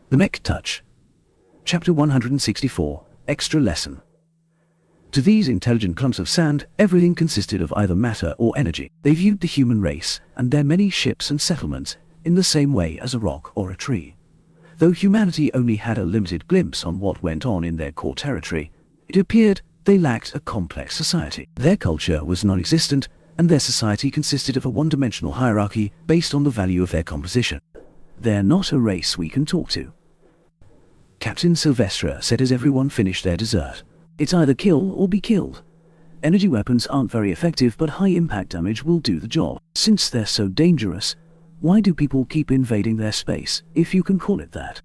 The Mech Touch. Chapter 164, Extra Lesson. To these intelligent clumps of sand, everything consisted of either matter or energy. They viewed the human race, and their many ships and settlements, in the same way as a rock or a tree. Though humanity only had a limited glimpse on what went on in their core territory, it appeared they lacked a complex society. Their culture was non-existent, and their society consisted of a one-dimensional hierarchy based on the value of their composition. They're not a race we can talk to, Captain Sylvestra said as everyone finished their dessert. It's either kill or be killed. Energy weapons aren't very effective, but high-impact damage will do the job. Since they're so dangerous, why do people keep invading their space, if you can call it that?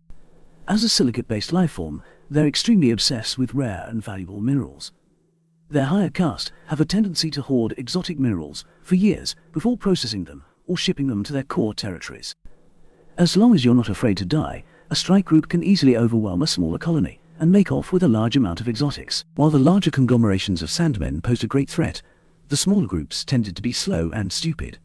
As a silicate-based lifeform, they're extremely obsessed with rare and valuable minerals. Their higher caste have a tendency to hoard exotic minerals for years before processing them or shipping them to their core territories. As long as you're not afraid to die, a strike group can easily overwhelm a smaller colony and make off with a large amount of exotics. While the larger conglomerations of Sandmen posed a great threat, the smaller groups tended to be slow and stupid.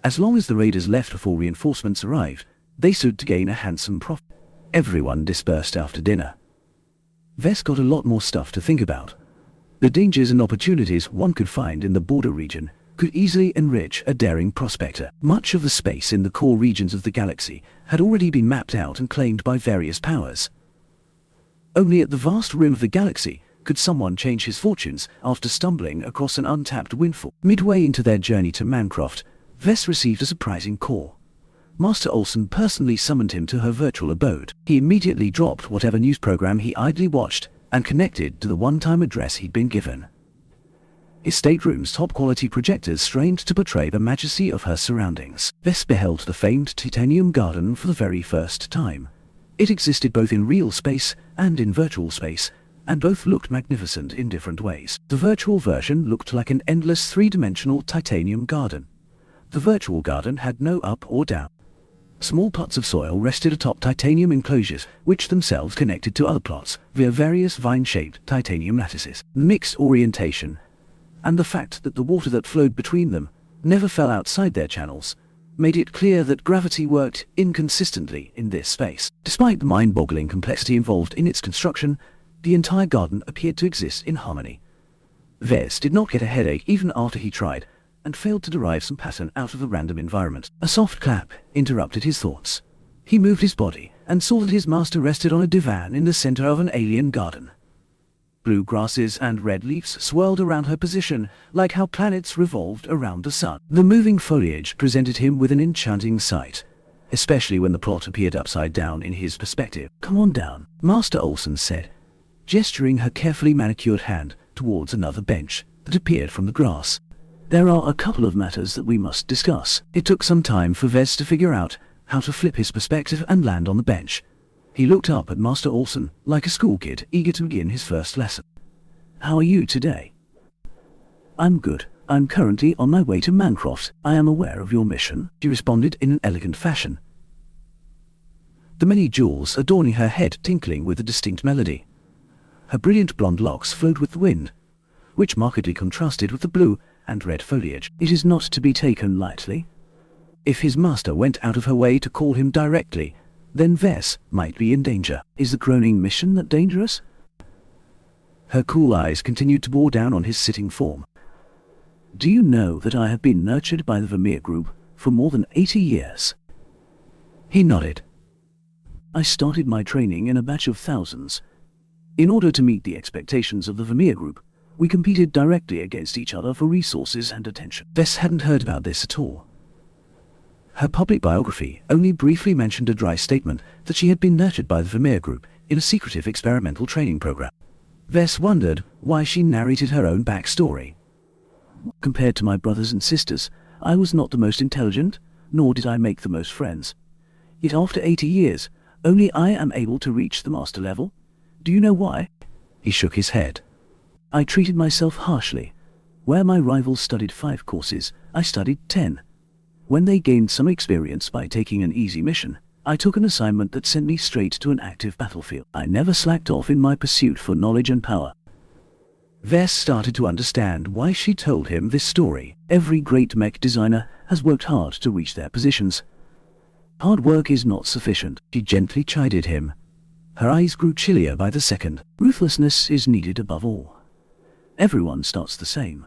As long as the raiders left before reinforcements arrived, they stood to gain a handsome profit. Everyone dispersed after dinner. Vess got a lot more stuff to think about. The dangers and opportunities one could find in the border region could easily enrich a daring prospector. Much of the space in the core regions of the galaxy had already been mapped out and claimed by various powers. Only at the vast rim of the galaxy could someone change his fortunes after stumbling across an untapped windfall. Midway into their journey to Mancroft, Vess received a surprising call. Master Olson personally summoned him to her virtual abode. He immediately dropped whatever news program he idly watched and connected to the one-time address he'd been given. His stateroom's top-quality projectors strained to portray the majesty of her surroundings. Vess beheld the famed Titanium Garden for the very first time. It existed both in real space and in virtual space, and both looked magnificent in different ways. The virtual version looked like an endless three-dimensional titanium garden. The virtual garden had no up or down. Small plots of soil rested atop titanium enclosures, which themselves connected to other plots via various vine-shaped titanium lattices. Mixed orientation, and the fact that the water that flowed between them never fell outside their channels, made it clear that gravity worked inconsistently in this space. Despite the mind-boggling complexity involved in its construction, the entire garden appeared to exist in harmony. Vess did not get a headache even after he tried, and failed to derive some pattern out of the random environment. A soft clap interrupted his thoughts. He moved his body, and saw that his master rested on a divan in the center of an alien garden. Blue grasses and red leaves swirled around her position, like how planets revolved around the sun. The moving foliage presented him with an enchanting sight, especially when the plot appeared upside down in his perspective. "Come on down," Master Olson said, gesturing her carefully manicured hand towards another bench that appeared from the grass. "There are a couple of matters that we must discuss." It took some time for Vess to figure out how to flip his perspective and land on the bench. He looked up at Master Olson like a school kid eager to begin his first lesson. "How are you today?" "I'm good. I'm currently on my way to Mancroft. I am aware of your mission," she responded in an elegant fashion, the many jewels adorning her head tinkling with a distinct melody. Her brilliant blonde locks flowed with the wind, which markedly contrasted with the blue and red foliage. It is not to be taken lightly. If his master went out of her way to call him directly, then Vess might be in danger. Is the Croning mission that dangerous? Her cool eyes continued to bore down on his sitting form. "Do you know that I have been nurtured by the Vermeer Group for more than 80 years? He nodded. "I started my training in a batch of thousands. In order to meet the expectations of the Vermeer Group, we competed directly against each other for resources and attention." Vess hadn't heard about this at all. Her public biography only briefly mentioned a dry statement that she had been nurtured by the Vermeer Group in a secretive experimental training program. Vess wondered why she narrated her own backstory. "Compared to my brothers and sisters, I was not the most intelligent, nor did I make the most friends. Yet after 80 years, only I am able to reach the master level. Do you know why?" He shook his head. "I treated myself harshly. Where my rivals studied 5 courses, I studied 10. When they gained some experience by taking an easy mission, I took an assignment that sent me straight to an active battlefield. I never slacked off in my pursuit for knowledge and power." Vess started to understand why she told him this story. Every great mech designer has worked hard to reach their positions. Hard work is not sufficient, she gently chided him. Her eyes grew chillier by the second. Ruthlessness is needed above all. Everyone starts the same.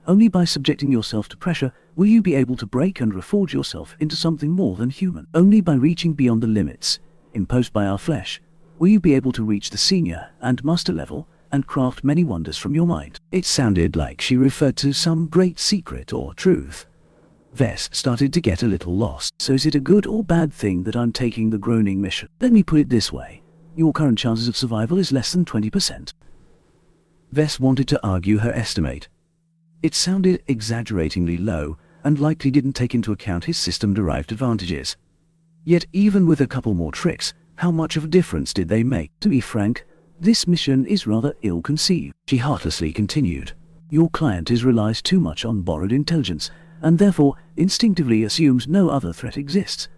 Only by subjecting yourself to pressure will you be able to break and reforge yourself into something more than human. Only by reaching beyond the limits imposed by our flesh will you be able to reach the senior and master level and craft many wonders from your mind. It sounded like she referred to some great secret or truth. Vess started to get a little lost. So is it a good or bad thing that I'm taking the groaning mission? Let me put it this way. Your current chances of survival is less than 20%. Vess wanted to argue her estimate. It sounded exaggeratingly low and likely didn't take into account his system-derived advantages. Yet even with a couple more tricks, how much of a difference did they make? To be frank, this mission is rather ill-conceived. She heartlessly continued. Your client relies too much on borrowed intelligence, and therefore instinctively assumes no other threat exists.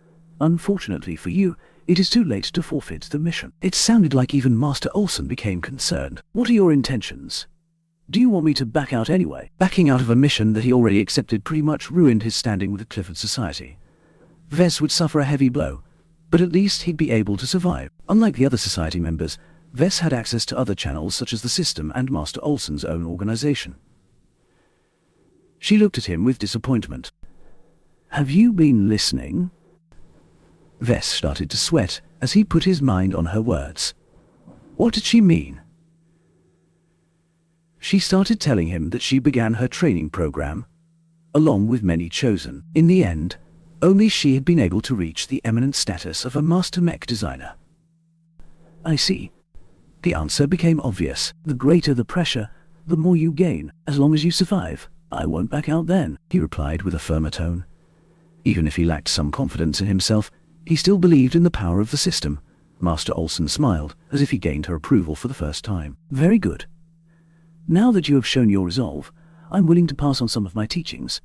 Unfortunately for you, it is too late to forfeit the mission. It sounded like even Master Olson became concerned. What are your intentions? Do you want me to back out anyway? Backing out of a mission that he already accepted pretty much ruined his standing with the Clifford Society. Vess would suffer a heavy blow, but at least he'd be able to survive. Unlike the other Society members, Vess had access to other channels such as the system and Master Olson's own organization. She looked at him with disappointment. Have you been listening? Vess started to sweat as he put his mind on her words. What did she mean? She started telling him that she began her training program, along with many chosen. In the end, only she had been able to reach the eminent status of a master mech designer. I see. The answer became obvious. The greater the pressure, the more you gain, as long as you survive. I won't back out then, he replied with a firmer tone. Even if he lacked some confidence in himself, he still believed in the power of the system. Master Olson smiled, as if he gained her approval for the first time. Very good. Now that you have shown your resolve, I'm willing to pass on some of my teachings.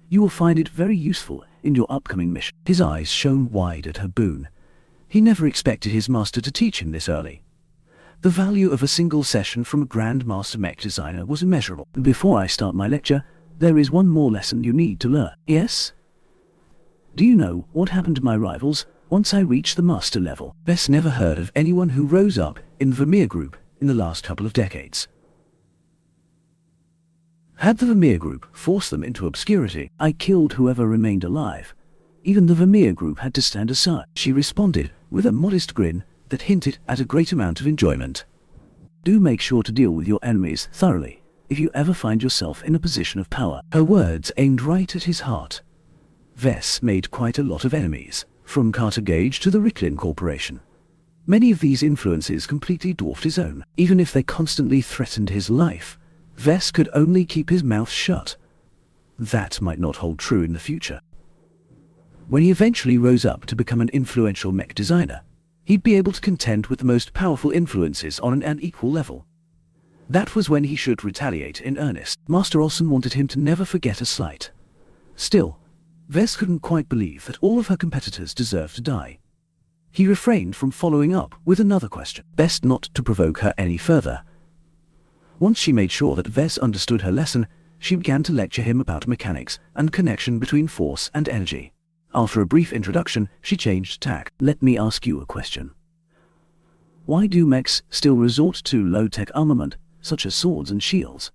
You will find it very useful in your upcoming mission. His eyes shone wide at her boon. He never expected his master to teach him this early. The value of a single session from a Grand Master Mech designer was immeasurable. Before I start my lecture, there is one more lesson you need to learn. Yes? Do you know what happened to my rivals once I reached the master level? Vess never heard of anyone who rose up in the Vermeer Group in the last couple of decades. Had the Vermeer Group forced them into obscurity, I killed whoever remained alive. Even the Vermeer Group had to stand aside. She responded with a modest grin that hinted at a great amount of enjoyment. Do make sure to deal with your enemies thoroughly if you ever find yourself in a position of power. Her words aimed right at his heart. Vess made quite a lot of enemies, from Carter Gage to the Ricklin Corporation. Many of these influences completely dwarfed his own. Even if they constantly threatened his life, Vess could only keep his mouth shut. That might not hold true in the future. When he eventually rose up to become an influential mech designer, he'd be able to contend with the most powerful influences on an equal level. That was when he should retaliate in earnest. Master Olson wanted him to never forget a slight. Still, Vess couldn't quite believe that all of her competitors deserved to die. He refrained from following up with another question, best not to provoke her any further. Once she made sure that Vess understood her lesson, she began to lecture him about mechanics and connection between force and energy. After a brief introduction, she changed tack. Let me ask you a question. Why do mechs still resort to low-tech armament, such as swords and shields?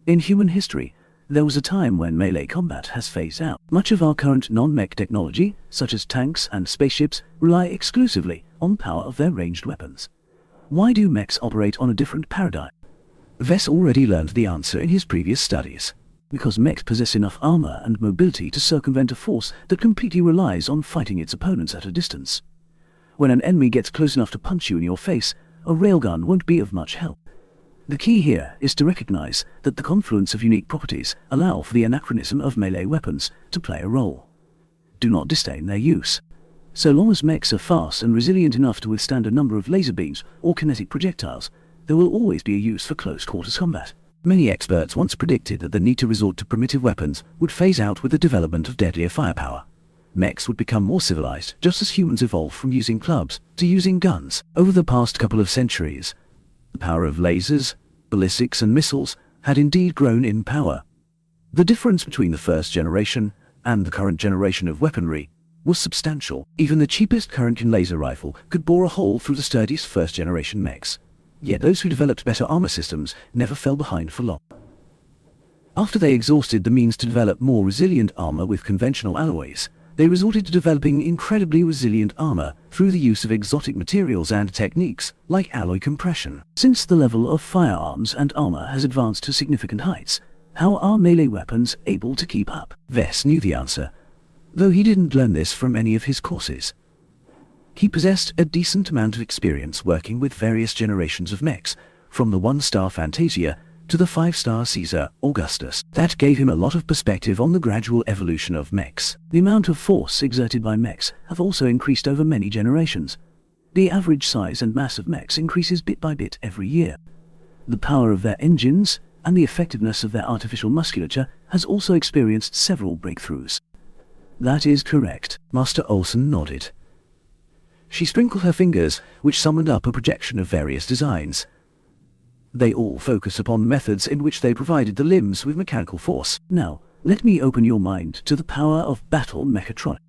In human history, there was a time when melee combat has phased out. Much of our current non-mech technology, such as tanks and spaceships, rely exclusively on the power of their ranged weapons. Why do mechs operate on a different paradigm? Vess already learned the answer in his previous studies. Because mechs possess enough armor and mobility to circumvent a force that completely relies on fighting its opponents at a distance. When an enemy gets close enough to punch you in your face, a railgun won't be of much help. The key here is to recognize that the confluence of unique properties allow for the anachronism of melee weapons to play a role. Do not disdain their use. So long as mechs are fast and resilient enough to withstand a number of laser beams or kinetic projectiles, there will always be a use for close-quarters combat. Many experts once predicted that the need to resort to primitive weapons would phase out with the development of deadlier firepower. Mechs would become more civilized, just as humans evolved from using clubs to using guns. Over the past couple of centuries, the power of lasers, ballistics and missiles had indeed grown in power. The difference between the first generation and the current generation of weaponry was substantial. Even the cheapest current laser rifle could bore a hole through the sturdiest first-generation mechs. Yet those who developed better armor systems never fell behind for long. After they exhausted the means to develop more resilient armor with conventional alloys, they resorted to developing incredibly resilient armor through the use of exotic materials and techniques like alloy compression. Since the level of firearms and armor has advanced to significant heights, how are melee weapons able to keep up? Vess knew the answer, though he didn't learn this from any of his courses. He possessed a decent amount of experience working with various generations of mechs, from the 1-star Fantasia to the 5-star Caesar Augustus. That gave him a lot of perspective on the gradual evolution of mechs. The amount of force exerted by mechs have also increased over many generations. The average size and mass of mechs increases bit by bit every year. The power of their engines and the effectiveness of their artificial musculature has also experienced several breakthroughs. That is correct. Master Olsen nodded. She sprinkled her fingers, which summoned up a projection of various designs. They all focus upon the methods in which they provided the limbs with mechanical force. Now, let me open your mind to the power of battle mechatronics.